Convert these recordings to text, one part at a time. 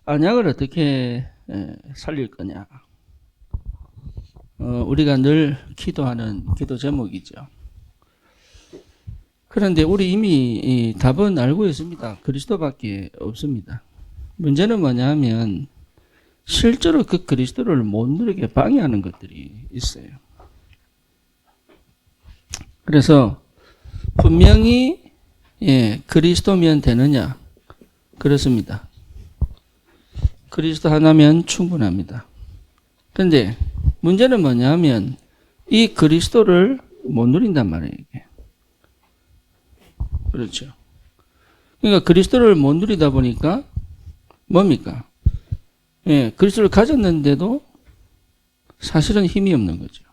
언약을 어떻게 살릴 거냐. 우리가 늘 기도하는 기도 제목이죠. 그런데 우리 이미 이 답은 알고 있습니다. 그리스도밖에 없습니다. 문제는 뭐냐 하면 실제로 그 그리스도를 못 누리게 방해하는 것들이 있어요. 그래서 분명히 그리스도면 되느냐? 그렇습니다. 그리스도 하나면 충분합니다. 그런데 문제는 뭐냐 하면 이 그리스도를 못 누린단 말이에요. 이게. 그렇죠. 그러니까 그리스도를 못 누리다 보니까 뭡니까? 그리스도를 가졌는데도 사실은 힘이 없는 거죠.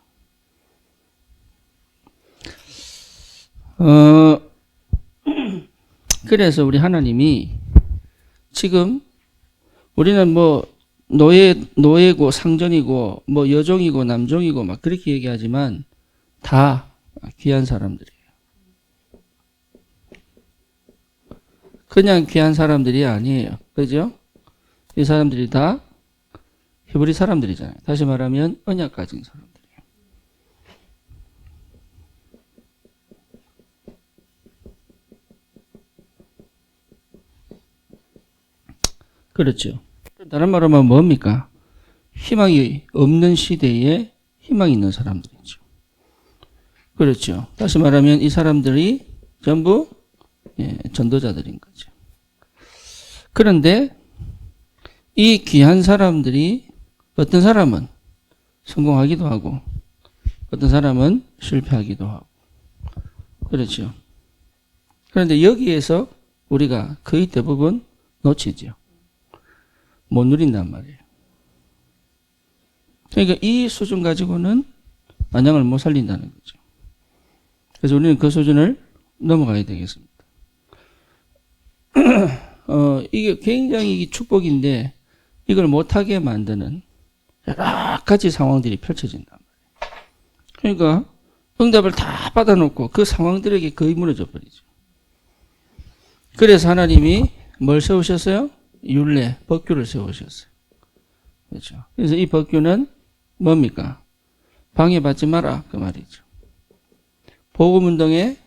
그래서 우리 하나님이 지금 우리는 뭐 노예고 상전이고 뭐 여종이고 남종이고 막 그렇게 얘기하지만 다 귀한 사람들이에요. 그냥 귀한 사람들이 아니에요. 그죠? 이 사람들이 다 히브리 사람들이잖아요. 다시 말하면 언약 가진 사람들이에요. 그렇죠. 다른 말로 하면 뭡니까? 희망이 없는 시대에 희망이 있는 사람들이죠. 그렇죠. 다시 말하면 이 사람들이 전부 전도자들인 거죠. 그런데 이 귀한 사람들이 어떤 사람은 성공하기도 하고 어떤 사람은 실패하기도 하고 그렇죠. 그런데 여기에서 우리가 거의 대부분 놓치죠. 못 누린단 말이에요. 그러니까 이 수준 가지고는 안양을 못 살린다는 거죠. 그래서 우리는 그 수준을 넘어가야 되겠습니다. 이게 굉장히 축복인데 이걸 못하게 만드는 여러 가지 상황들이 펼쳐진단 말이에요. 그러니까 응답을 다 받아놓고 그 상황들에게 거의 무너져 버리죠. 그래서 하나님이 뭘 세우셨어요? 율례, 법규를 세우셨어요. 그렇죠. 그래서 이 법규는 뭡니까? 방해받지 마라 그 말이죠. 복음 운동에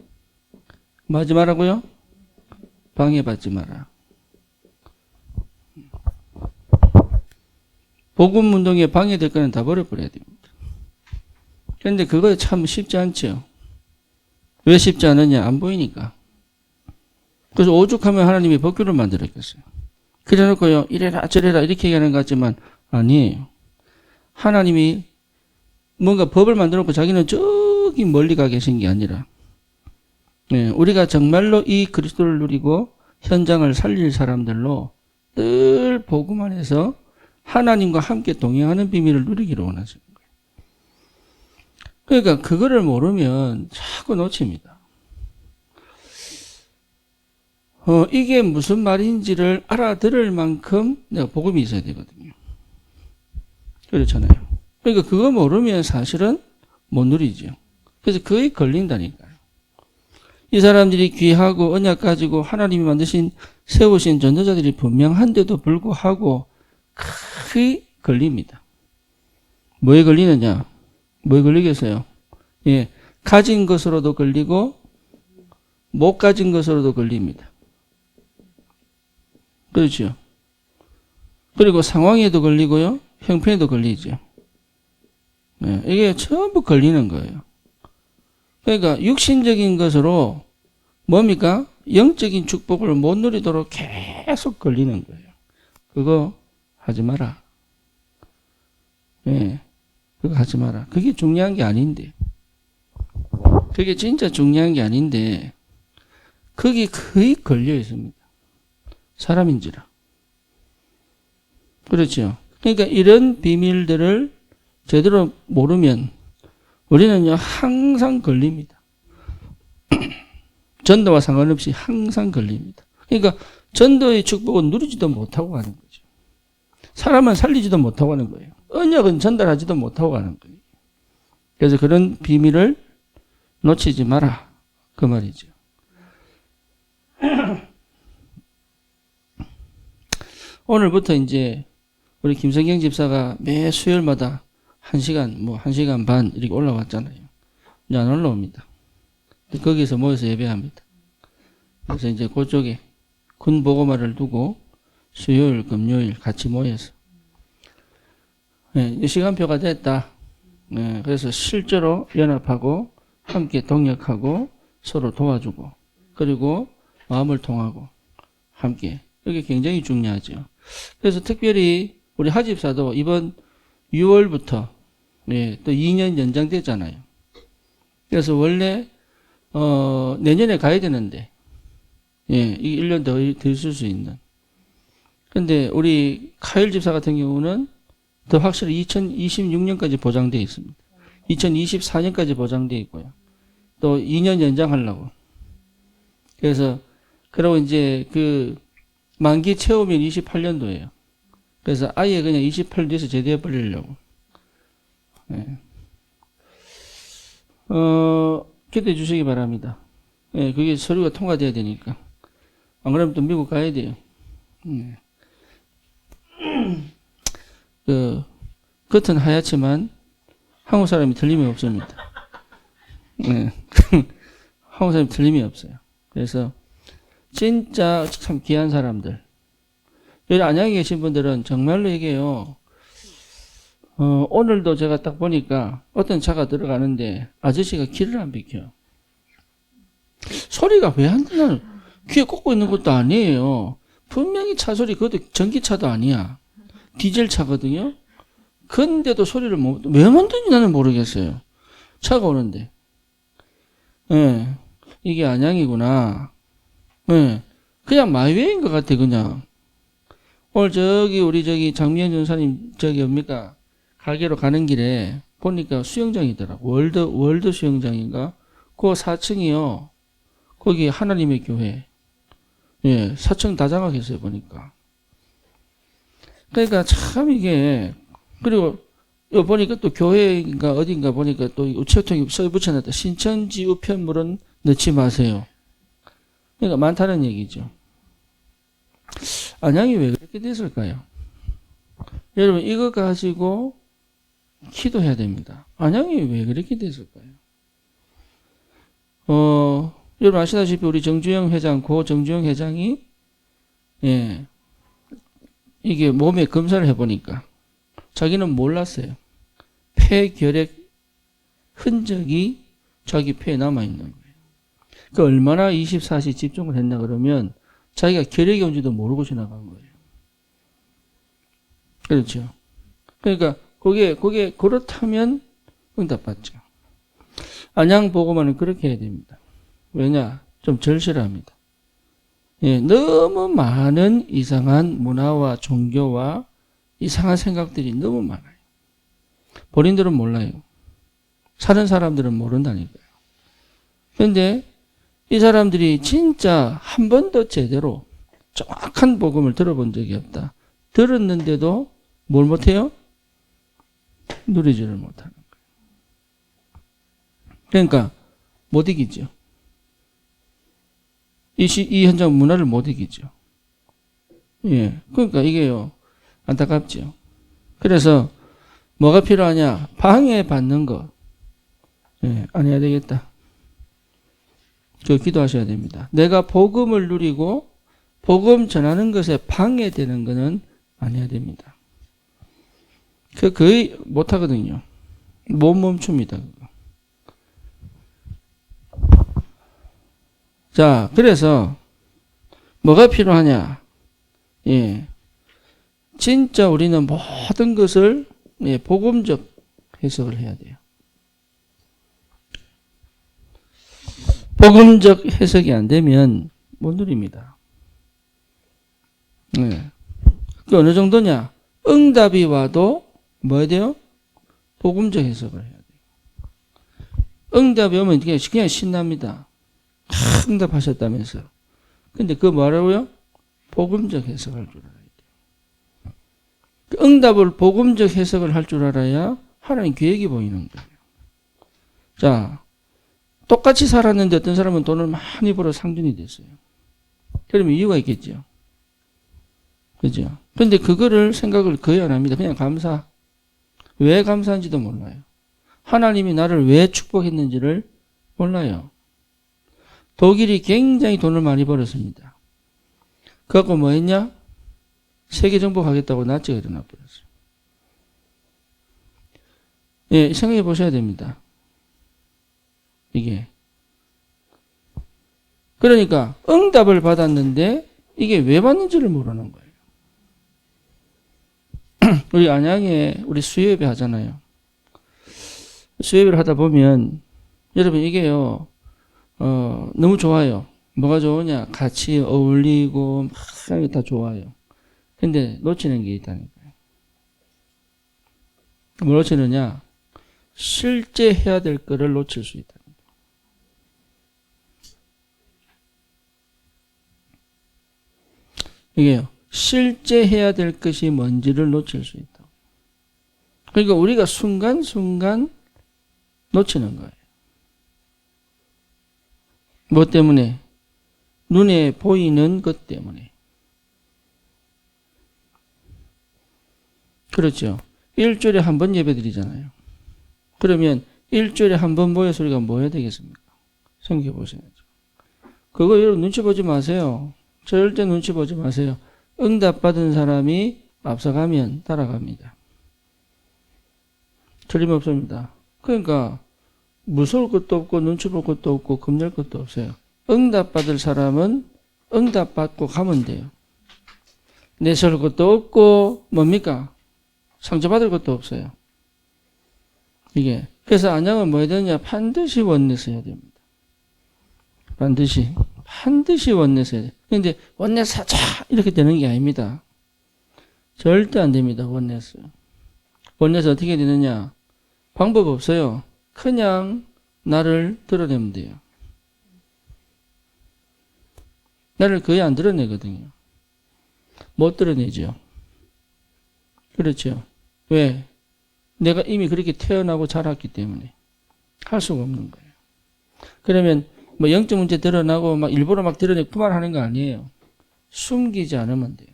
뭐 하지 말라고요? 방해받지 마라. 복음 운동에 방해될 거는 다 버려버려야 됩니다. 그런데 그거 참 쉽지 않죠. 왜 쉽지 않느냐? 안 보이니까. 그래서 오죽하면 하나님이 법규를 만들었겠어요. 그래놓고요, 이래라 저래라 이렇게 얘기하는 것 같지만 아니에요. 하나님이 뭔가 법을 만들어놓고 자기는 저기 멀리 가 계신 게 아니라 우리가 정말로 이 그리스도를 누리고 현장을 살릴 사람들로 늘 복음 안에서 하나님과 함께 동행하는 비밀을 누리기를 원하시는 거예요. 그러니까 그거를 모르면 자꾸 놓칩니다. 이게 무슨 말인지를 알아들을 만큼 내가 복음이 있어야 되거든요. 그렇잖아요. 그러니까 그거 모르면 사실은 못 누리죠. 그래서 그에 걸린다니까요. 이 사람들이 귀하고 언약 가지고 하나님이 세우신 전도자들이 분명한데도 불구하고 크게 걸립니다. 뭐에 걸리느냐? 뭐에 걸리겠어요? 가진 것으로도 걸리고 못 가진 것으로도 걸립니다. 그렇죠. 그리고 상황에도 걸리고요. 형편에도 걸리죠. 이게 전부 걸리는 거예요. 그러니까 육신적인 것으로 뭡니까? 영적인 축복을 못 누리도록 계속 걸리는 거예요. 그거 하지 마라. 그거 하지 마라. 그게 중요한 게 아닌데. 그게 진짜 중요한 게 아닌데 그게 거의 걸려 있습니다. 사람인지라. 그렇죠. 그러니까 이런 비밀들을 제대로 모르면 우리는요 항상 걸립니다. 전도와 상관없이 항상 걸립니다. 그러니까 전도의 축복은 누리지도 못하고 가는 거죠. 사람은 살리지도 못하고 가는 거예요. 언약은 전달하지도 못하고 가는 거예요. 그래서 그런 비밀을 놓치지 마라 그 말이죠. 오늘부터 이제 우리 김성경 집사가 매 수요일마다 1시간, 1시간 반 이렇게 올라왔잖아요. 이제 안 올라옵니다. 거기서 모여서 예배합니다. 그래서 이제 그쪽에 군 보고마를 두고 수요일, 금요일 같이 모여서 이 시간표가 됐다. 그래서 실제로 연합하고 함께 동역하고 서로 도와주고 그리고 마음을 통하고 함께 이게 굉장히 중요하죠. 그래서 특별히 우리 하집사도 이번 6월부터 또 2년 연장됐잖아요. 그래서 원래 내년에 가야 되는데 이 1년 더 있을 수 있는. 근데 우리 카일 집사 같은 경우는 더 확실히 2026년까지 보장되어 있습니다. 2024년까지 보장되어 있고요. 또 2년 연장하려고. 그래서 그러고 이제 그 만기 채우면 28년도예요. 그래서 아예 그냥 28년 돼서 제대해 버리려고. 기대해 주시기 바랍니다. 그게 서류가 통과돼야 되니까. 안 그러면 또 미국 가야 돼요. 겉은 하얗지만 한국 사람이 틀림이 없습니다. 한국 사람이 틀림이 없어요. 그래서 진짜 참 귀한 사람들. 여기 안양에 계신 분들은 정말로 얘기해요. 오늘도 제가 딱 보니까 어떤 차가 들어가는데 아저씨가 길을 안 비켜. 소리가 왜 안 나는 귀에 꽂고 있는 것도 아니에요. 분명히 차 소리, 그것도 전기차도 아니야. 디젤 차거든요. 근데도 소리를 왜 만드는지 나는 모르겠어요. 차가 오는데. 이게 안양이구나. 그냥 마이웨이인 것 같아, 그냥. 오늘 우리 장미연 전사님, 뭡니까? 가게로 가는 길에 보니까 수영장이더라고. 월드 수영장인가? 그 4층이요. 거기 하나님의 교회. 4층 다 장악했어요, 보니까. 그러니까 참 이게, 그리고 보니까 또 교회인가 어딘가 보니까 또 우체통에 써 붙여놨다. 신천지 우편물은 넣지 마세요. 그러니까 많다는 얘기죠. 안양이 왜 그렇게 됐을까요? 여러분, 이거 가지고 기도해야 됩니다. 안양이 왜 그렇게 됐을까요? 여러분 아시다시피 우리 정주영 회장, 고 정주영 회장이, 이게 몸에 검사를 해보니까 자기는 몰랐어요. 폐결핵 흔적이 자기 폐에 남아있는 거예요. 그 얼마나 24시 집중을 했나 그러면 자기가 결핵이 온지도 모르고 지나간 거예요. 그렇죠. 그러니까 그게 그렇다면 응답받죠. 안양 보고만은 그렇게 해야 됩니다. 왜냐? 좀 절실합니다. 너무 많은 이상한 문화와 종교와 이상한 생각들이 너무 많아요. 본인들은 몰라요. 사는 사람들은 모른다니까요. 그런데 이 사람들이 진짜 한 번도 제대로 정확한 복음을 들어본 적이 없다. 들었는데도 뭘 못해요? 누리지를 못하는 거예요. 그러니까 못 이기죠. 이 현장 문화를 못 이기죠. 그러니까 이게요, 안타깝죠. 그래서 뭐가 필요하냐? 방해받는 것. 안 해야 되겠다. 기도하셔야 됩니다. 내가 복음을 누리고 복음 전하는 것에 방해되는 것은 안 해야 됩니다. 거의 못 하거든요. 못 멈춥니다. 자, 그래서 뭐가 필요하냐? 진짜 우리는 모든 것을 복음적 해석을 해야 돼요. 복음적 해석이 안 되면 못 누립니다. 그 어느 정도냐? 응답이 와도 뭐 해야 돼요? 복음적 해석을 해야 돼요. 응답이 오면 그냥 신납니다. 응답하셨다면서. 근데 그거 뭐라고요? 복음적 해석할 줄 알아야 돼요. 그 응답을 복음적 해석을 할 줄 알아야 하나님 계획이 보이는 거예요. 자, 똑같이 살았는데 어떤 사람은 돈을 많이 벌어 상준이 됐어요. 그러면 이유가 있겠죠. 그죠? 근데 그거를 생각을 거의 안 합니다. 그냥 감사. 왜 감사한지도 몰라요. 하나님이 나를 왜 축복했는지를 몰라요. 독일이 굉장히 돈을 많이 벌었습니다. 그래갖고 뭐 했냐? 세계 정복하겠다고 나치가 일어나 버렸어요. 예, 생각해 보셔야 됩니다. 이게. 그러니까 응답을 받았는데 이게 왜 받는지를 모르는 거예요. 우리 안양에 우리 수요예배 하잖아요. 수요예배를 하다 보면 여러분 이게요. 너무 좋아요. 뭐가 좋으냐? 같이 어울리고 막 다 좋아요. 근데 놓치는 게 있다니까요. 뭘 놓치느냐? 실제 해야 될 거를 놓칠 수 있다. 이게요. 실제 해야 될 것이 뭔지를 놓칠 수 있다. 그러니까 우리가 순간순간 놓치는 거예요. 뭐 때문에? 눈에 보이는 것 때문에. 그렇죠. 일주일에 한 번 예배 드리잖아요. 그러면 일주일에 한 번 모여서 우리가 뭐 해야 되겠습니까? 생각해 보셔야죠. 그거 여러분 눈치 보지 마세요. 절대 눈치 보지 마세요. 응답받은 사람이 앞서가면 따라갑니다. 틀림없습니다. 그러니까 무서울 것도 없고 눈치 볼 것도 없고 겁낼 것도 없어요. 응답받을 사람은 응답받고 가면 돼요. 내세울 것도 없고 뭡니까? 상처받을 것도 없어요. 이게. 그래서 안양은 뭐 해야 되느냐? 반드시 원내서 해야 됩니다. 반드시 원내서 해야 돼요. 그런데 원내서 하자 이렇게 되는 게 아닙니다. 절대 안 됩니다. 원내서. 원내서 어떻게 되느냐? 방법 없어요. 그냥 나를 드러내면 돼요. 나를 거의 안 드러내거든요. 못 드러내죠. 그렇죠. 왜? 내가 이미 그렇게 태어나고 자랐기 때문에 할 수가 없는 거예요. 그러면 뭐 영적 문제 드러나고 막 일부러 막 드러내고 그만하는 거 아니에요. 숨기지 않으면 돼요.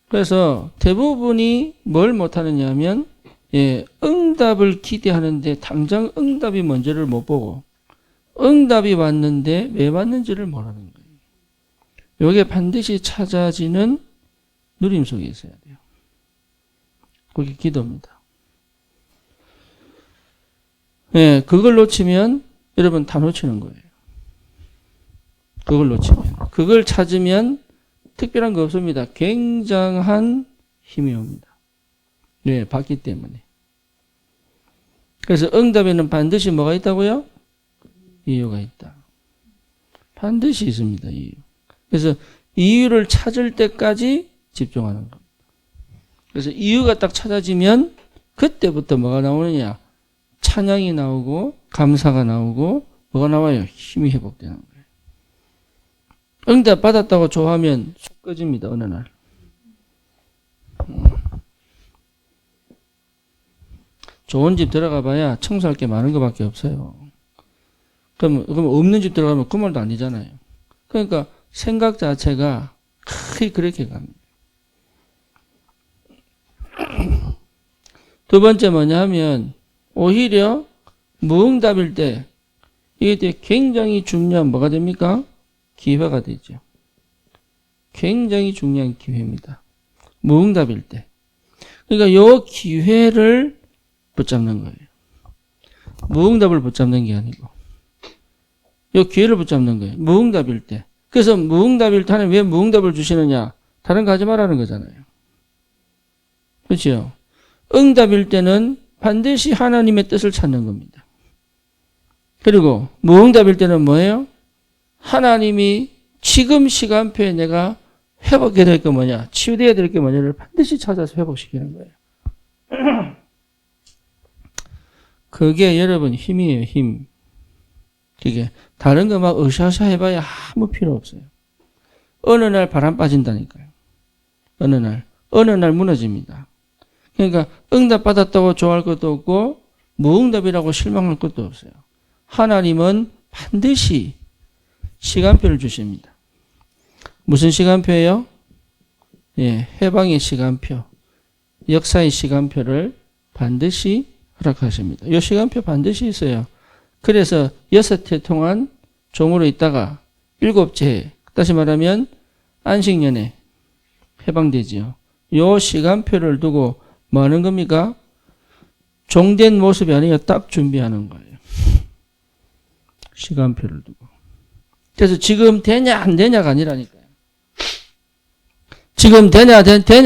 그래서 대부분이 뭘 못하느냐 하면 응답을 기대하는데 당장 응답이 뭔지를 못 보고 응답이 왔는데 왜 왔는지를 모르는 거예요. 이게 반드시 찾아지는 누림 속에 있어야 돼요. 그게 기도입니다. 예, 그걸 놓치면 여러분 다 놓치는 거예요. 그걸 놓치면. 그걸 찾으면 특별한 거 없습니다. 굉장한 힘이 옵니다. 네, 받기 때문에. 그래서 응답에는 반드시 뭐가 있다고요? 이유가 있다. 반드시 있습니다. 이유. 그래서 이유를 찾을 때까지 집중하는 겁니다. 그래서 이유가 딱 찾아지면 그때부터 뭐가 나오느냐? 찬양이 나오고 감사가 나오고 뭐가 나와요? 힘이 회복되는 거예요. 응답 받았다고 좋아하면 쑥 꺼집니다. 어느 날. 좋은 집 들어가 봐야 청소할 게 많은 것밖에 없어요. 그럼 없는 집 들어가면 그 말도 아니잖아요. 그러니까 생각 자체가 크게 그렇게 갑니다. 두 번째 뭐냐 하면 오히려 무응답일 때 이게 굉장히 중요한 뭐가 됩니까? 기회가 되죠. 굉장히 중요한 기회입니다. 무응답일 때. 그러니까 이 기회를 붙잡는 거예요. 무응답을 붙잡는 게 아니고 이 기회를 붙잡는 거예요. 무응답일 때. 그래서 무응답일 때는 왜 무응답을 주시느냐? 다른 거 하지 말라는 거잖아요. 그렇죠? 응답일 때는 반드시 하나님의 뜻을 찾는 겁니다. 그리고 무응답일 때는 뭐예요? 하나님이 지금 시간표에 내가 회복해야 될 게 뭐냐, 치유돼야 될 게 뭐냐를 반드시 찾아서 회복시키는 거예요. 그게 여러분 힘이에요, 힘. 그게 다른 거 막 으쌰으쌰 해봐야 아무 필요 없어요. 어느 날 바람 빠진다니까요. 어느 날 무너집니다. 그러니까 응답 받았다고 좋아할 것도 없고 무응답이라고 실망할 것도 없어요. 하나님은 반드시 시간표를 주십니다. 무슨 시간표예요? 예, 해방의 시간표, 역사의 시간표를 반드시 허락하십니다. 이 시간표 반드시 있어요. 그래서 6해 동안 종으로 있다가 7째, 다시 말하면 안식년에 해방되지요. 이 시간표를 두고 뭐 하는 겁니까? 종된 모습이 아니라 딱 준비하는 거예요. 시간표를 두고. 그래서 지금 되냐 안 되냐가 아니라니까요. 지금 되냐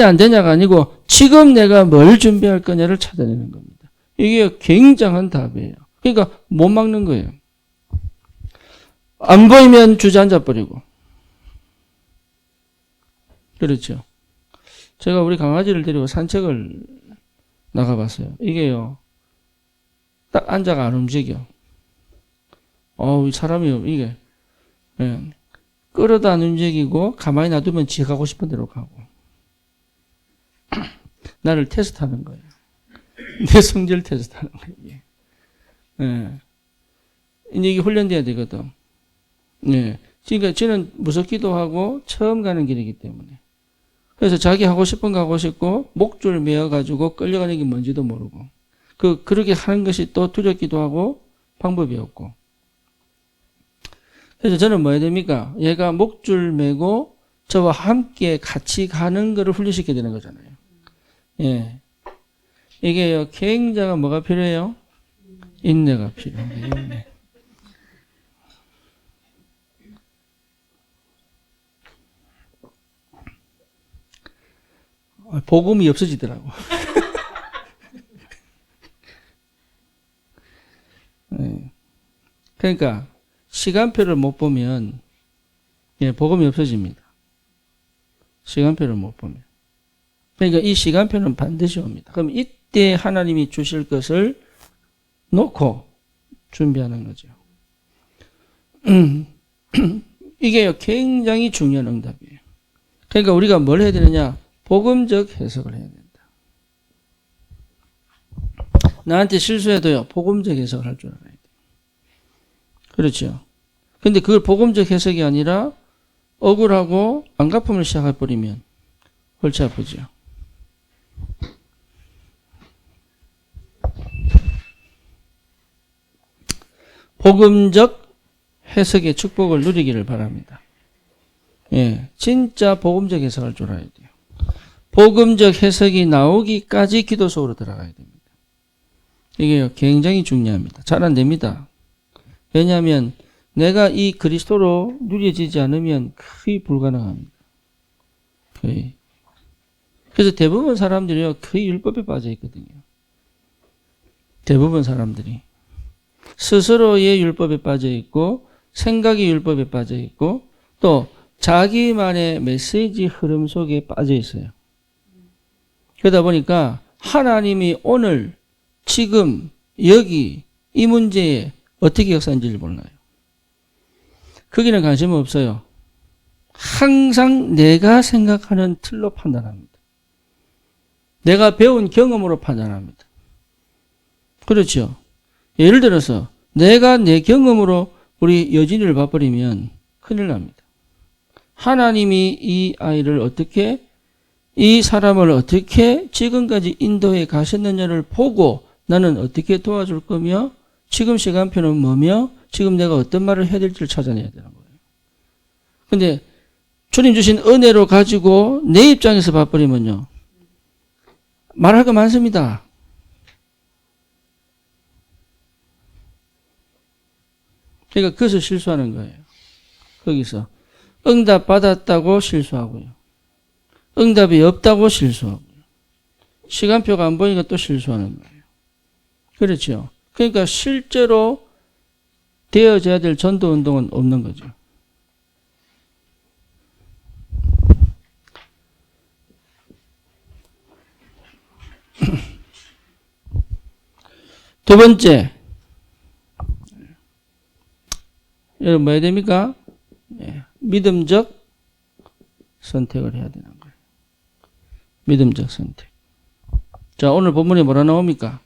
안 되냐가 아니고 지금 내가 뭘 준비할 거냐를 찾아내는 겁니다. 이게 굉장한 답이에요. 그러니까 못 막는 거예요. 안 보이면 주저앉아 버리고. 그렇죠. 제가 우리 강아지를 데리고 산책을 나가봤어요. 이게요, 딱 앉아가 안 움직여. 이 사람이 이게, 예, 끌어도 안 움직이고 가만히 놔두면 지 가고 싶은 대로 가고. 나를 테스트하는 거예요. 내 성질 테스트하는 거예요. 예. 이제 이게 훈련돼야 되거든. 예. 그러니까 저는 무섭기도 하고 처음 가는 길이기 때문에. 그래서 자기 하고 싶은 거 하고 싶고 목줄 메어가지고 끌려가는 게 뭔지도 모르고 그렇게 하는 것이 또 두렵기도 하고 방법이 없고. 그래서 저는 뭐 해야 됩니까? 얘가 목줄 메고 저와 함께 같이 가는 거를 훈련시켜야 되는 거잖아요. 예. 이게요, 굉장한 뭐가 필요해요? 인내가 필요해요. 인내. 복음이 없어지더라고. 네. 그러니까 시간표를 못 보면 복음이 없어집니다. 시간표를 못 보면. 그러니까 이 시간표는 반드시 옵니다. 그럼 이때 하나님이 주실 것을 놓고 준비하는 거죠. 이게 굉장히 중요한 응답이에요. 그러니까 우리가 뭘 해야 되느냐? 복음적 해석을 해야 된다. 나한테 실수해도요, 복음적 해석을 할 줄 알아야 돼. 그렇죠. 근데 그걸 복음적 해석이 아니라 억울하고 안갚음을 시작해버리면 골치 아프죠. 복음적 해석의 축복을 누리기를 바랍니다. 예, 진짜 복음적 해석할 줄 알아야 돼요. 복음적 해석이 나오기까지 기도 속으로 들어가야 됩니다. 이게 굉장히 중요합니다. 잘 안 됩니다. 왜냐하면 내가 이 그리스도로 누려지지 않으면 거의 불가능합니다. 거의. 그래서 대부분 사람들이요, 거의 율법에 빠져 있거든요. 대부분 사람들이. 스스로의 율법에 빠져 있고, 생각의 율법에 빠져 있고, 또 자기만의 메시지 흐름 속에 빠져 있어요. 그러다 보니까 하나님이 오늘, 지금, 여기, 이 문제에 어떻게 역사한지를 몰라요. 거기는 관심 없어요. 항상 내가 생각하는 틀로 판단합니다. 내가 배운 경험으로 판단합니다. 그렇죠. 예를 들어서 내가 내 경험으로 우리 여진이를 봐버리면 큰일 납니다. 하나님이 이 아이를 어떻게, 이 사람을 어떻게 지금까지 인도해 가셨느냐를 보고 나는 어떻게 도와줄 거며 지금 시간표는 뭐며 지금 내가 어떤 말을 해야 될지를 찾아내야 되는 거예요. 근데 주님 주신 은혜로 가지고 내 입장에서 봐버리면요, 말할 거 많습니다. 그러니까 그것을 실수하는 거예요. 거기서 응답 받았다고 실수하고요, 응답이 없다고 실수하고요, 시간표가 안 보이니까 또 실수하는 거예요. 그렇죠. 그러니까 실제로 되어져야 될 전도 운동은 없는 거죠. 두 번째, 여러분 뭐 해야 됩니까? 믿음적 선택을 해야 되는 거예요. 믿음적 선택. 자, 오늘 본문에 뭐라 나옵니까?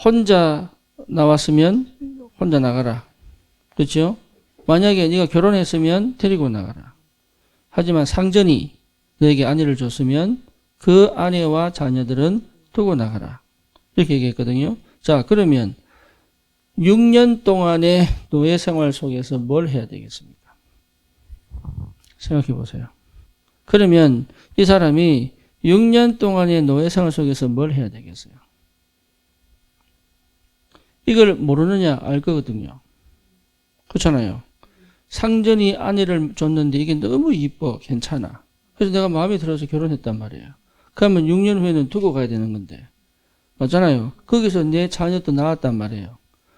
혼자 나왔으면 혼자 나가라. 그렇죠? 만약에 네가 결혼했으면 데리고 나가라. 하지만 상전이 너에게 아내를 줬으면 그 아내와 자녀들은 두고 나가라. 이렇게 얘기했거든요. 자, 그러면 6년 동안의 노예 생활 속에서 뭘 해야 되겠습니까? 생각해 보세요. 그러면 이 사람이 6년 동안의 노예 생활 속에서 뭘 해야 되겠어요? 이걸 모르느냐 알 거거든요. 그렇잖아요. 상전이 아내를 줬는데 이게 너무 이뻐, 괜찮아. 그래서 내가 마음에 들어서 결혼했단 말이에요. 그러면 6년 후에는 두고 가야 되는 건데. 맞잖아요. 거기서 내 자녀도 나왔단 말이에요.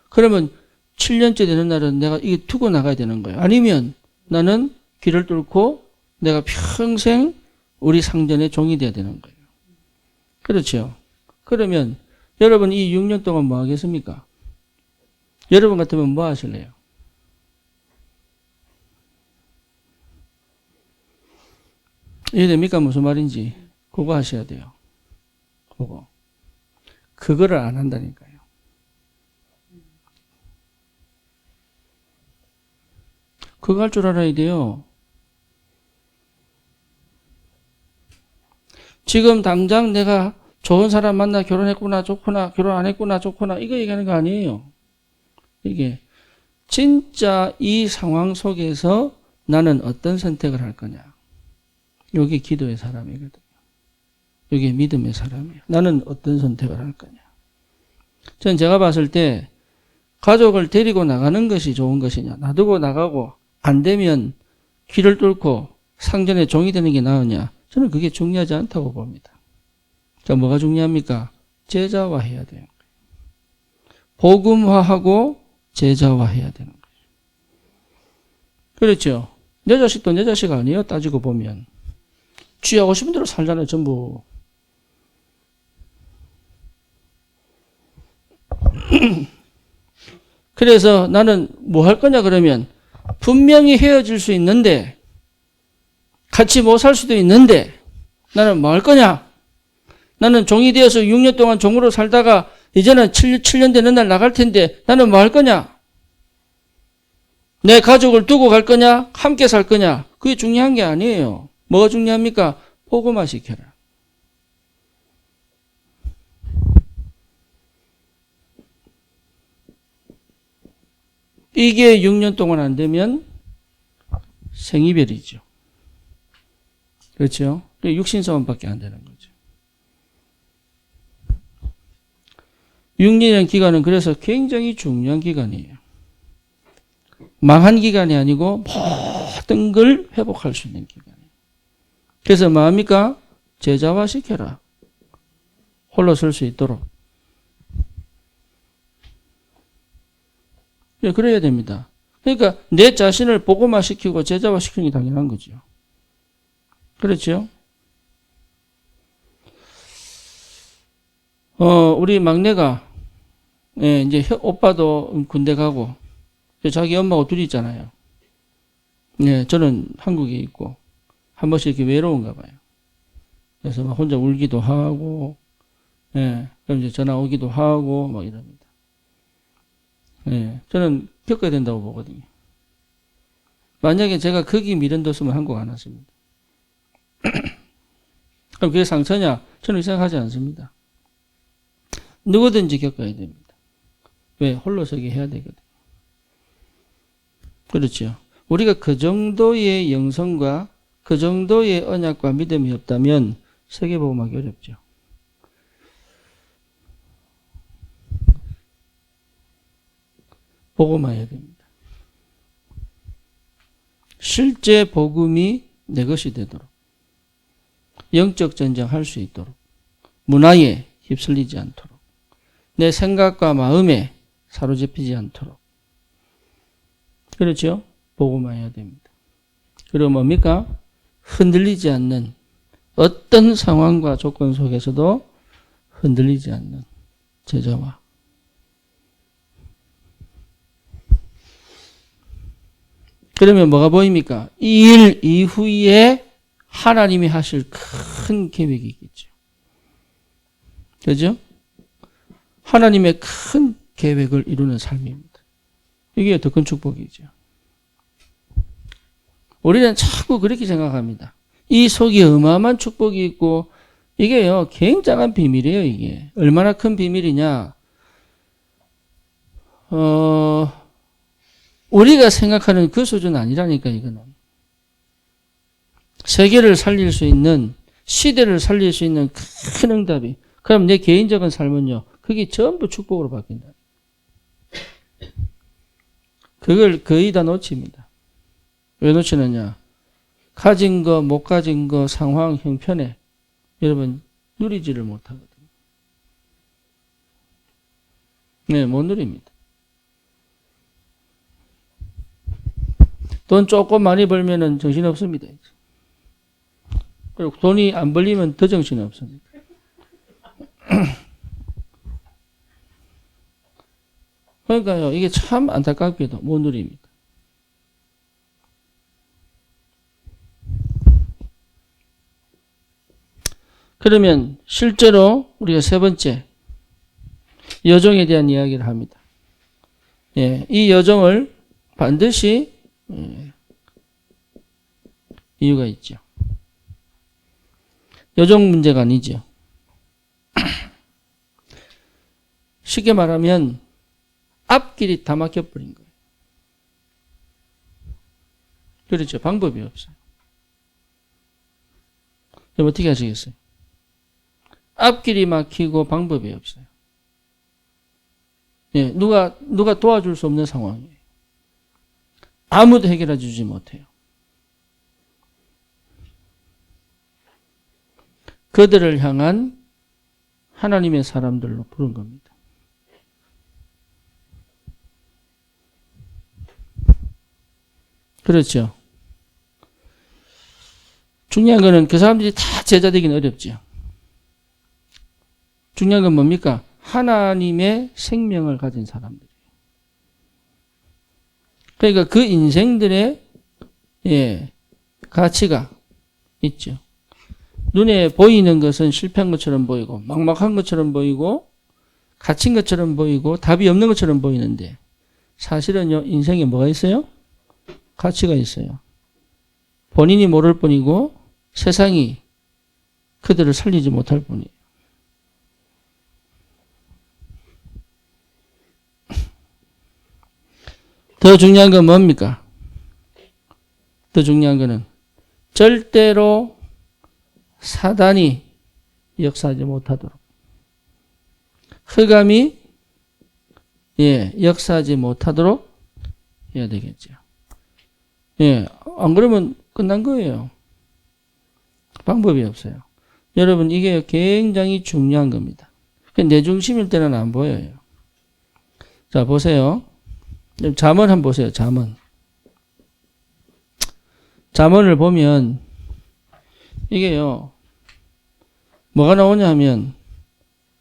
그러면 7년째 되는 날은 내가 이게 두고 나가야 되는 거예요. 아니면 나는 길을 뚫고 내가 평생 우리 상전의 종이 돼야 되는 거예요. 그렇죠. 그러면 여러분 이 6년 동안 뭐 하겠습니까? 여러분 같으면 뭐 하실래요? 이해됩니까? 무슨 말인지. 그거 하셔야 돼요. 그거. 그거를 안 한다니까요. 그거 할 줄 알아야 돼요. 지금 당장 내가 좋은 사람 만나 결혼했구나 좋구나 결혼 안 했구나 좋구나 이거 얘기하는 거 아니에요. 이게 진짜 이 상황 속에서 나는 어떤 선택을 할 거냐. 이게 기도의 사람이거든요. 이게 믿음의 사람이에요. 나는 어떤 선택을 할 거냐. 전 제가 봤을 때 가족을 데리고 나가는 것이 좋은 것이냐. 놔두고 나가고 안 되면 길을 뚫고 상전의 종이 되는 게 나으냐. 저는 그게 중요하지 않다고 봅니다. 자, 뭐가 중요합니까? 제자화해야 돼요. 복음화하고 제자화해야 되는 거예요. 그렇죠? 내 자식도 내 자식 아니에요. 따지고 보면. 쥐하고 싶은 대로 살잖아요. 전부. 그래서 나는 뭐 할 거냐 그러면 분명히 헤어질 수 있는데 같이 못 살 수도 있는데 나는 뭐 할 거냐? 나는 종이 되어서 6년 동안 종으로 살다가 이제는 7년 되는 날 나갈 텐데 나는 뭐 할 거냐? 내 가족을 두고 갈 거냐? 함께 살 거냐? 그게 중요한 게 아니에요. 뭐가 중요합니까? 복음화 시켜라. 이게 6년 동안 안 되면 생이별이죠. 그렇죠? 육신싸움밖에 안 되는 거죠. 6년이라는 기간은 그래서 굉장히 중요한 기간이에요. 망한 기간이 아니고 모든 걸 회복할 수 있는 기간이에요. 그래서 뭐합니까? 제자화 시켜라. 홀로 설 수 있도록. 예, 그래야 됩니다. 그러니까 내 자신을 복음화 시키고 제자화 시키는 게 당연한 거죠. 그렇죠? 우리 막내가, 예, 이제 오빠도 군대 가고, 자기 엄마하고 둘이 있잖아요. 예, 저는 한국에 있고, 한 번씩 이렇게 외로운가 봐요. 그래서 막 혼자 울기도 하고, 예, 그럼 이제 전화 오기도 하고, 막 이럽니다. 예, 저는 겪어야 된다고 보거든요. 만약에 제가 거기 미련뒀으면 한국 안 왔습니다. 그럼 그게 상처냐? 저는 생각하지 않습니다. 누구든지 겪어야 됩니다. 왜? 홀로서기 해야 되거든요. 그렇죠. 우리가 그 정도의 영성과 그 정도의 언약과 믿음이 없다면 세계복음하기 어렵죠. 복음화해야 됩니다. 실제 복음이 내 것이 되도록 영적 전쟁할 수 있도록 문화에 휩쓸리지 않도록 내 생각과 마음에 사로잡히지 않도록 그렇죠? 복음화해야 됩니다. 그리고 뭡니까? 흔들리지 않는 어떤 상황과 조건 속에서도 흔들리지 않는 제자화. 그러면 뭐가 보입니까? 이 일 이후에 하나님이 하실 큰 계획이 있겠죠. 그죠? 하나님의 큰 계획을 이루는 삶입니다. 이게 더 큰 축복이죠. 우리는 자꾸 그렇게 생각합니다. 이 속에 어마어마한 축복이 있고 이게요 굉장한 비밀이에요. 이게 얼마나 큰 비밀이냐. 우리가 생각하는 그 수준 아니라니까 이거는. 세계를 살릴 수 있는 시대를 살릴 수 있는 큰 응답이. 그럼 내 개인적인 삶은요. 그게 전부 축복으로 바뀐다. 그걸 거의 다 놓칩니다. 왜 놓치느냐. 가진 거, 못 가진 거, 상황, 형편에 여러분 누리지를 못하거든요. 네, 못 누립니다. 돈 조금 많이 벌면은 정신없습니다. 그리고 돈이 안 벌리면 더 정신이 없습니다. 그러니까요, 이게 참 안타깝게도 못 누립니다. 그러면 실제로 우리가 세 번째 여종에 대한 이야기를 합니다. 예, 이 여종을 반드시 이유가 있죠. 여종 문제가 아니죠. 쉽게 말하면 앞길이 다 막혀버린 거예요. 그렇죠. 방법이 없어요. 그럼 어떻게 하시겠어요? 앞길이 막히고 방법이 없어요. 예, 누가 도와줄 수 없는 상황이에요. 아무도 해결해 주지 못해요. 그들을 향한 하나님의 사람들로 부른 겁니다. 그렇죠. 중요한 거는 그 사람들이 다 제자 되기는 어렵죠. 중요한 건 뭡니까? 하나님의 생명을 가진 사람들이에요. 그러니까 그 인생들의 가치가 있죠. 눈에 보이는 것은 실패한 것처럼 보이고 막막한 것처럼 보이고 갇힌 것처럼 보이고 답이 없는 것처럼 보이는데 사실은요 인생에 뭐가 있어요? 가치가 있어요. 본인이 모를 뿐이고 세상이 그들을 살리지 못할 뿐이에요. 더 중요한 건 뭡니까? 더 중요한 거는 절대로 사단이 역사하지 못하도록 흑암이 역사하지 못하도록 해야 되겠죠. 안 그러면 끝난 거예요. 방법이 없어요. 여러분 이게 굉장히 중요한 겁니다. 내 중심일 때는 안 보여요. 자 보세요. 잠언 한번 보세요. 잠언을 보면 이게요. 뭐가 나오냐 하면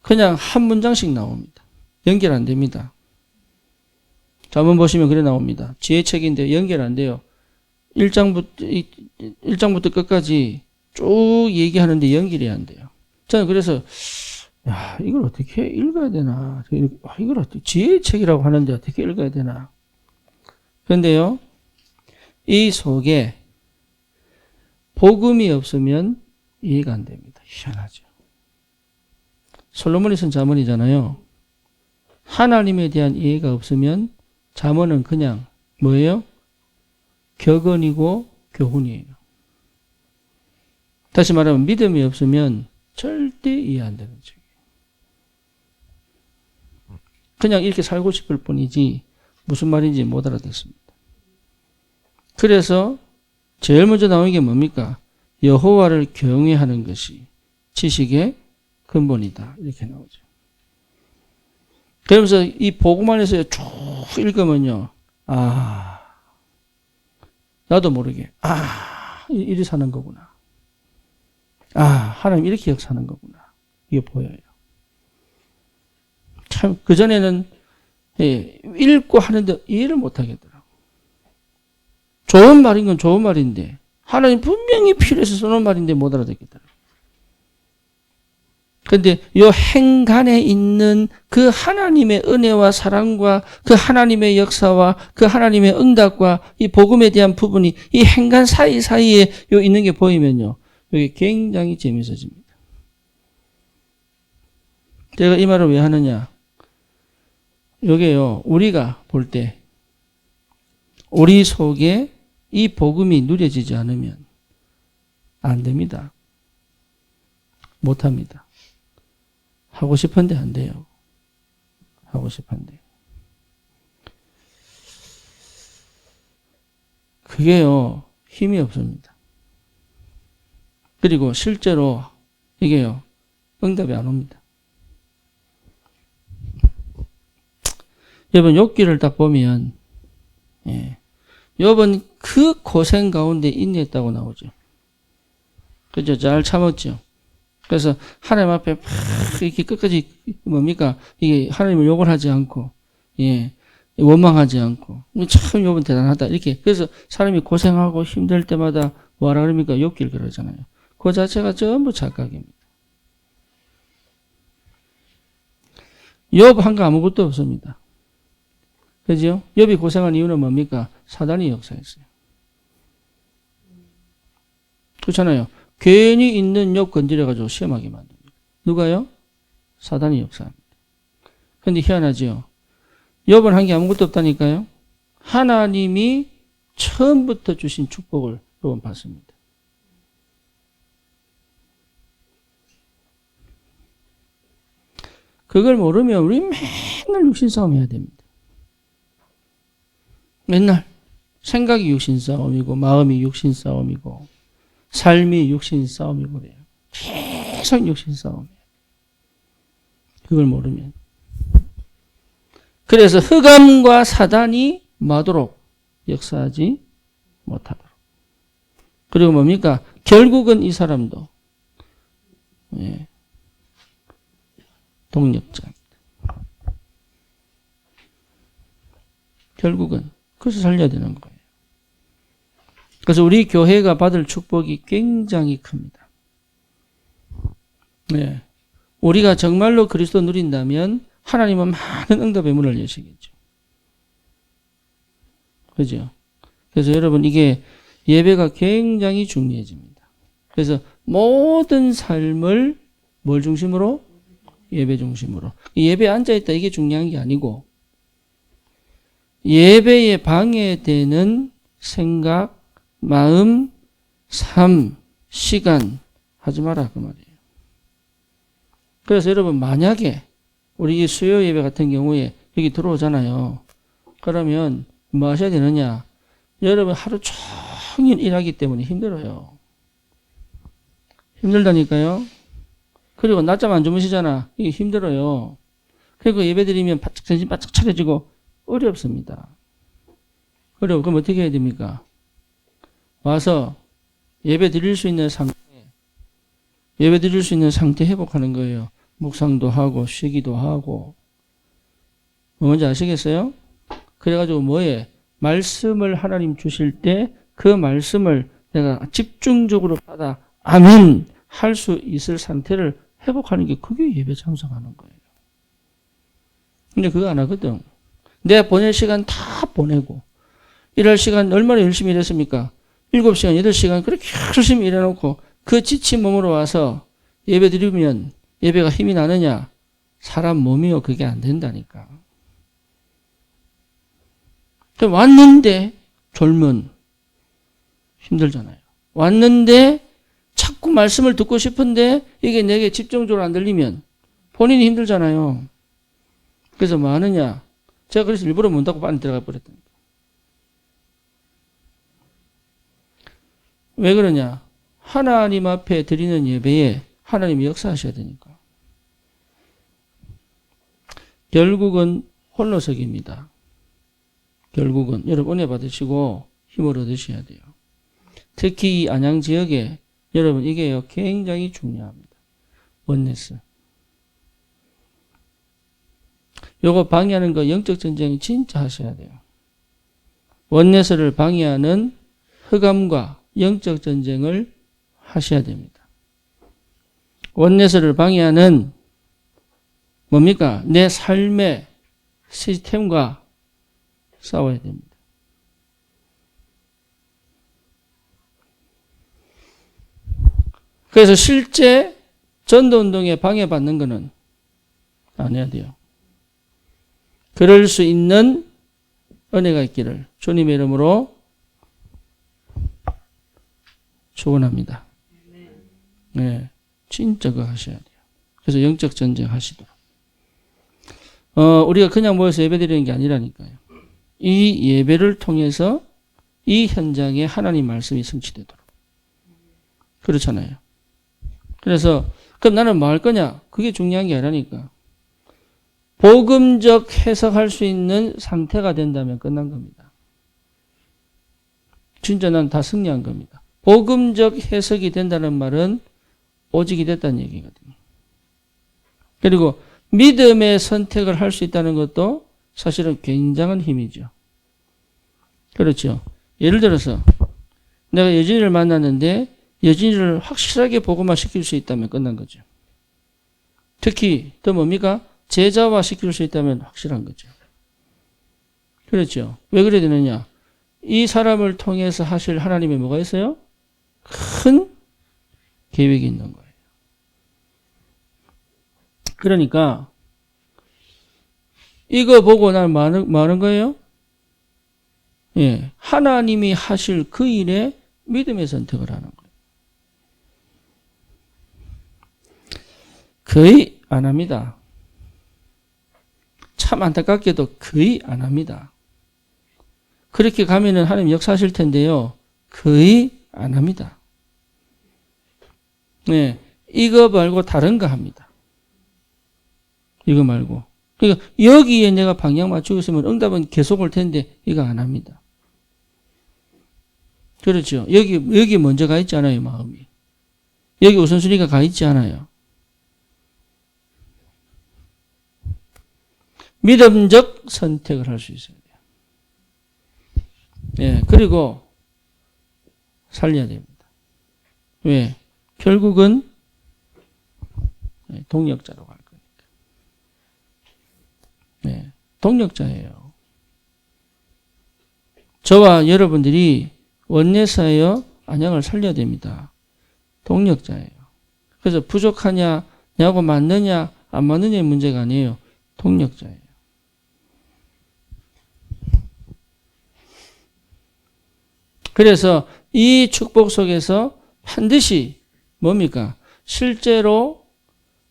그냥 한 문장씩 나옵니다. 연결 안 됩니다. 잠언 보시면 그래 나옵니다. 지혜책인데 연결 안 돼요. 1장부터 끝까지 쭉 얘기하는데 연결이 안 돼요. 저는 그래서 이걸 어떻게 읽어야 되나. 이걸 어떻게 지혜책이라고 하는데 어떻게 읽어야 되나. 그런데요. 이 속에 복음이 없으면 이해가 안 됩니다. 희한하죠. 솔로몬이 쓴 잠언이잖아요. 하나님에 대한 이해가 없으면 잠언은 그냥 뭐예요? 격언이고 교훈이에요. 다시 말하면 믿음이 없으면 절대 이해 안 되는 책이에요. 그냥 이렇게 살고 싶을 뿐이지 무슨 말인지 못 알아듣습니다. 그래서 제일 먼저 나오는 게 뭡니까? 여호와를 경외하는 것이 지식의 근본이다. 이렇게 나오죠. 그러면서 이 복음 안에서 쭉 읽으면요. 나도 모르게 이리 사는 거구나. 하나님 이렇게 역사하는 거구나. 이게 보여요. 참 그전에는 읽고 하는데 이해를 못 하겠더라고. 좋은 말인 건 좋은 말인데 하나님 분명히 필요해서 써놓은 말인데 못 알아듣겠더라고. 근데 요 행간에 있는 그 하나님의 은혜와 사랑과 그 하나님의 역사와 그 하나님의 응답과 이 복음에 대한 부분이 이 행간 사이사이에 요 있는 게 보이면요. 이게 굉장히 재미있어집니다. 제가 이 말을 왜 하느냐. 요게요. 우리가 볼 때 우리 속에 이 복음이 누려지지 않으면 안 됩니다. 못 합니다. 하고 싶은데 안 돼요. 하고 싶은데. 그게요, 힘이 없습니다. 그리고 실제로 이게요, 응답이 안 옵니다. 여러분, 욥기를 딱 보면, 욥은 그 고생 가운데 인내했다고 나오죠. 그죠? 잘 참았죠. 그래서 하나님 앞에 막 이렇게 끝까지 뭡니까? 이게 하나님을 욕을 하지 않고, 원망하지 않고, 참 욥은 대단하다. 이렇게. 그래서 사람이 고생하고 힘들 때마다 뭐라 그럽니까? 욥기를 그러잖아요. 그 자체가 전부 착각입니다. 욥 한 거 아무것도 없습니다. 그죠? 욥이 고생한 이유는 뭡니까? 사단이 역사했어요. 그렇잖아요. 괜히 있는 욥 건드려가지고 시험하게 만듭니다. 누가요? 사단이 역사합니다. 그런데 희한하지요. 욥은 한 게 아무것도 없다니까요. 하나님이 처음부터 주신 축복을 욥은 받습니다. 그걸 모르면 우리 맨날 육신싸움 해야 됩니다. 맨날 생각이 육신싸움이고 마음이 육신싸움이고 삶이 육신싸움이고 그래요. 계속 육신싸움이에요. 그걸 모르면. 그래서 흑암과 사단이 마도록 역사하지 못하도록. 그리고 뭡니까? 결국은 이 사람도 동력자입니다. 결국은 그래서 살려야 되는 거예요. 그래서 우리 교회가 받을 축복이 굉장히 큽니다. 우리가 정말로 그리스도 누린다면 하나님은 많은 응답의 문을 여시겠죠. 그죠? 그래서 여러분 이게 예배가 굉장히 중요해집니다. 그래서 모든 삶을 뭘 중심으로? 예배 중심으로. 예배에 앉아있다 이게 중요한 게 아니고 예배에 방해되는 생각, 마음, 삶, 시간 하지 마라 그 말이에요. 그래서 여러분 만약에 우리 수요 예배 같은 경우에 여기 들어오잖아요. 그러면 뭐 하셔야 되느냐? 여러분 하루 종일 일하기 때문에 힘들어요. 힘들다니까요. 그리고 낮잠 안 주무시잖아. 이게 힘들어요. 그리고 예배 드리면 정신 바짝 차려지고 어렵습니다. 그럼 어떻게 해야 됩니까? 와서 예배 드릴 수 있는 상태 회복하는 거예요. 묵상도 하고 쉬기도 하고. 뭔지 아시겠어요? 그래가지고 뭐에? 말씀을 하나님 주실 때 그 말씀을 내가 집중적으로 받아 아멘 할 수 있을 상태를 회복하는 게 그게 예배 참석하는 거예요. 근데 그거 안 하거든. 내가 보낼 시간 다 보내고 일할 시간 얼마나 열심히 일했습니까? 7시간, 8시간 그렇게 열심히 일해놓고 그 지친 몸으로 와서 예배 드리면 예배가 힘이 나느냐? 사람 몸이요. 그게 안 된다니까. 왔는데 졸면 힘들잖아요. 왔는데 자꾸 말씀을 듣고 싶은데 이게 내게 집중적으로 안 들리면 본인이 힘들잖아요. 그래서 뭐 하느냐? 제가 그래서 일부러 문 닫고 빨리 들어가 버렸다니까. 왜 그러냐? 하나님 앞에 드리는 예배에 하나님이 역사하셔야 되니까. 결국은 홀로서기입니다. 결국은 여러분 은혜 받으시고 힘을 얻으셔야 돼요. 특히 이 안양 지역에 여러분 이게요 굉장히 중요합니다. 원네스. 요거 방해하는 거 영적 전쟁 진짜 하셔야 돼요. 원네스를 방해하는 흑암과 영적 전쟁을 하셔야 됩니다. 원내스를 방해하는 뭡니까? 내 삶의 시스템과 싸워야 됩니다. 그래서 실제 전도운동에 방해받는 것은 안 해야 돼요. 그럴 수 있는 은혜가 있기를 주님의 이름으로 축원합니다. 네, 진짜 그거 하셔야 돼요. 그래서 영적 전쟁 하시도록. 우리가 그냥 모여서 예배드리는 게 아니라니까요. 이 예배를 통해서 이 현장에 하나님 말씀이 성취되도록. 그렇잖아요. 그래서 그럼 나는 뭐 할 거냐? 그게 중요한 게 아니라니까. 복음적 해석할 수 있는 상태가 된다면 끝난 겁니다. 진짜 난 다 승리한 겁니다. 복음적 해석이 된다는 말은 오직이 됐다는 얘기거든요. 그리고 믿음의 선택을 할 수 있다는 것도 사실은 굉장한 힘이죠. 그렇죠. 예를 들어서 내가 여진이를 만났는데 여진이를 확실하게 복음화 시킬 수 있다면 끝난 거죠. 특히 더 뭡니까? 제자화 시킬 수 있다면 확실한 거죠. 그렇죠. 왜 그래야 되느냐? 이 사람을 통해서 하실 하나님의 뭐가 있어요? 큰 계획이 있는 거예요. 그러니까 이거 보고 난 뭐 하는 거예요? 예, 하나님이 하실 그 일에 믿음의 선택을 하는 거예요. 거의 안 합니다. 참 안타깝게도 거의 안 합니다. 그렇게 가면은 하나님 역사하실 텐데요. 거의 안 합니다. 네, 이거 말고 다른 거 합니다. 이거 말고. 그러니까 여기에 내가 방향 맞추고 있으면 응답은 계속 올 텐데 이거 안 합니다. 그렇죠. 여기 먼저 가 있지 않아요, 마음이. 여기 우선순위가 가 있지 않아요. 믿음적 선택을 할 수 있어야 돼요. 예, 그리고 살려야 됩니다. 왜? 결국은 동력자로 갈 거니까. 네, 동력자예요. 저와 여러분들이 원내사예요, 안양을 살려야 됩니다. 동력자예요. 그래서 부족하냐, 나하고 맞느냐, 안 맞느냐의 문제가 아니에요. 동력자예요. 그래서 이 축복 속에서 반드시 뭡니까? 실제로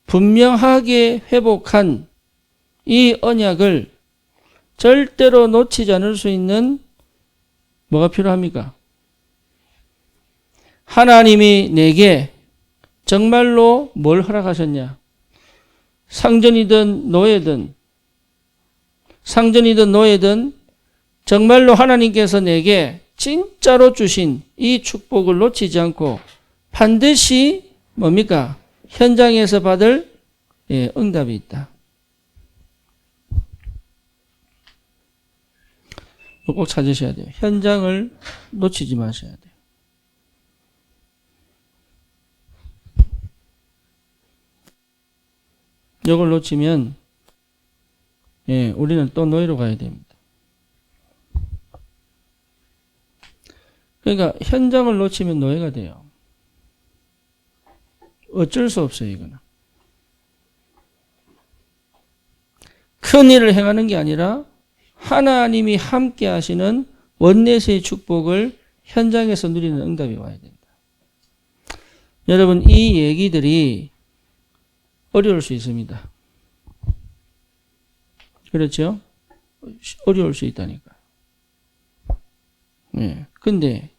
분명하게 회복한 이 언약을 절대로 놓치지 않을 수 있는 뭐가 필요합니까? 하나님이 내게 정말로 뭘 허락하셨냐? 상전이든 노예든 정말로 하나님께서 내게 진짜로 주신 이 축복을 놓치지 않고 반드시 뭡니까? 현장에서 받을 응답이 있다. 꼭 찾으셔야 돼요. 현장을 놓치지 마셔야 돼요. 이걸 놓치면 우리는 또 노예로 가야 됩니다. 그러니까 현장을 놓치면 노예가 돼요. 어쩔 수 없어요, 이거는. 큰 일을 행하는 게 아니라 하나님이 함께 하시는 원내세의 축복을 현장에서 누리는 응답이 와야 된다. 여러분, 이 얘기들이 어려울 수 있습니다. 그렇죠? 어려울 수 있다니까. 네. 근데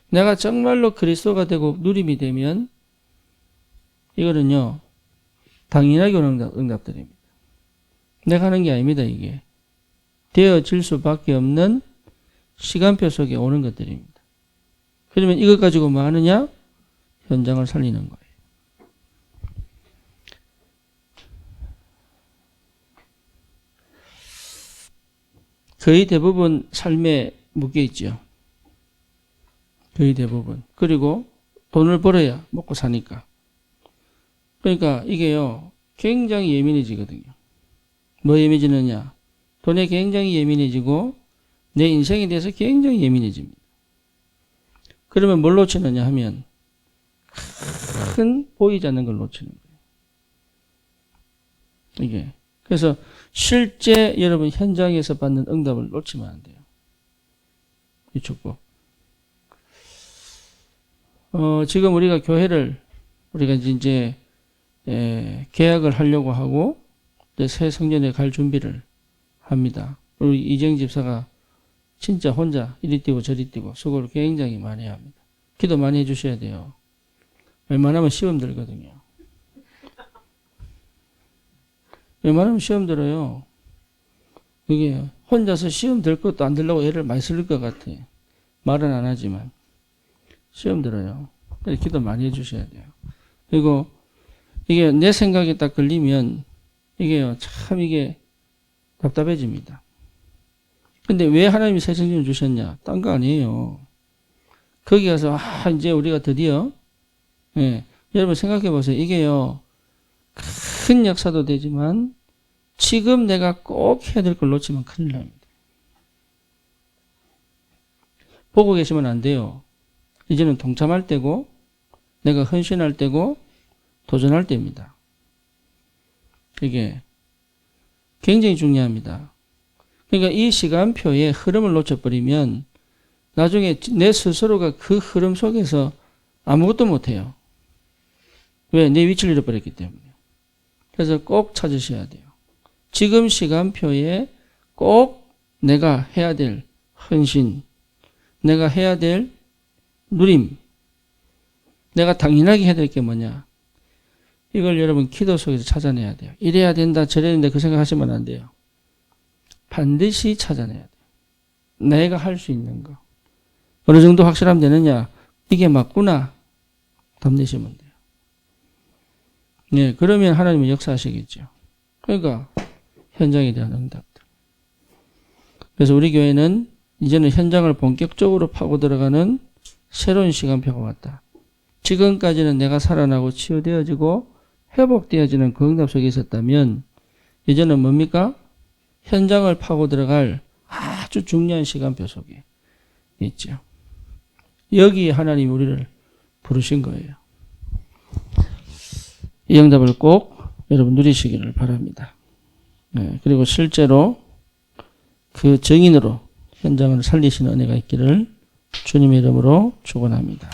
내가 정말로 그리스도가 되고 누림이 되면 이거는요, 당연하게 오는 응답들입니다. 내가 하는 게 아닙니다, 이게. 되어질 수밖에 없는 시간표 속에 오는 것들입니다. 그러면 이것 가지고 뭐 하느냐? 현장을 살리는 거예요. 거의 대부분 삶에 묶여 있죠. 거의 대부분. 그리고 돈을 벌어야 먹고 사니까. 그러니까 이게요, 굉장히 예민해지거든요. 뭐 예민해지느냐? 돈에 굉장히 예민해지고 내 인생에 대해서 굉장히 예민해집니다. 그러면 뭘 놓치느냐 하면 큰 보이지 않는 걸 놓치는 거예요. 이게. 그래서 실제 여러분 현장에서 받는 응답을 놓치면 안 돼요. 이 축복. 지금 우리가 교회를 우리가 이제 계약을 하려고 하고 이제 새 성전에 갈 준비를 합니다. 우리 이정 집사가 진짜 혼자 이리 뛰고 저리 뛰고 수고를 굉장히 많이 합니다. 기도 많이 해주셔야 돼요. 웬만하면 시험 들거든요. 웬만하면 시험 들어요. 이게 혼자서 시험 들 것도 안 들려고 애를 많이 쓸 것 같아. 말은 안 하지만 시험 들어요. 기도 많이 해주셔야 돼요. 그리고 이게 내 생각에 딱 걸리면 이게요, 참 이게 답답해집니다. 근데 왜 하나님이 새 성전을 주셨냐? 딴 거 아니에요. 거기 가서 이제 우리가 드디어 여러분 생각해 보세요. 이게요, 큰 역사도 되지만 지금 내가 꼭 해야 될 걸 놓치면 큰일 납니다. 보고 계시면 안 돼요. 이제는 동참할 때고 내가 헌신할 때고 도전할 때입니다. 이게 굉장히 중요합니다. 그러니까 이 시간표의 흐름을 놓쳐버리면 나중에 내 스스로가 그 흐름 속에서 아무것도 못해요. 왜? 내 위치를 잃어버렸기 때문에. 그래서 꼭 찾으셔야 돼요. 지금 시간표에 꼭 내가 해야 될 헌신, 내가 해야 될 누림, 내가 당연하게 해야 될 게 뭐냐? 이걸 여러분 기도 속에서 찾아내야 돼요. 이래야 된다, 저래야 된다 그 생각하시면 안 돼요. 반드시 찾아내야 돼요. 내가 할 수 있는 거. 어느 정도 확실하면 되느냐? 이게 맞구나. 답 내시면 돼요. 네, 그러면 하나님은 역사하시겠죠. 그러니까 현장에 대한 응답들. 그래서 우리 교회는 이제는 현장을 본격적으로 파고 들어가는 새로운 시간표가 왔다. 지금까지는 내가 살아나고 치유되어지고 회복되어지는 그 응답 속에 있었다면 이제는 뭡니까? 현장을 파고 들어갈 아주 중요한 시간표 속에 있죠. 여기에 하나님이 우리를 부르신 거예요. 이 응답을 꼭 여러분 누리시기를 바랍니다. 네, 그리고 실제로 그 증인으로 현장을 살리시는 은혜가 있기를 주님의 이름으로 축원합니다.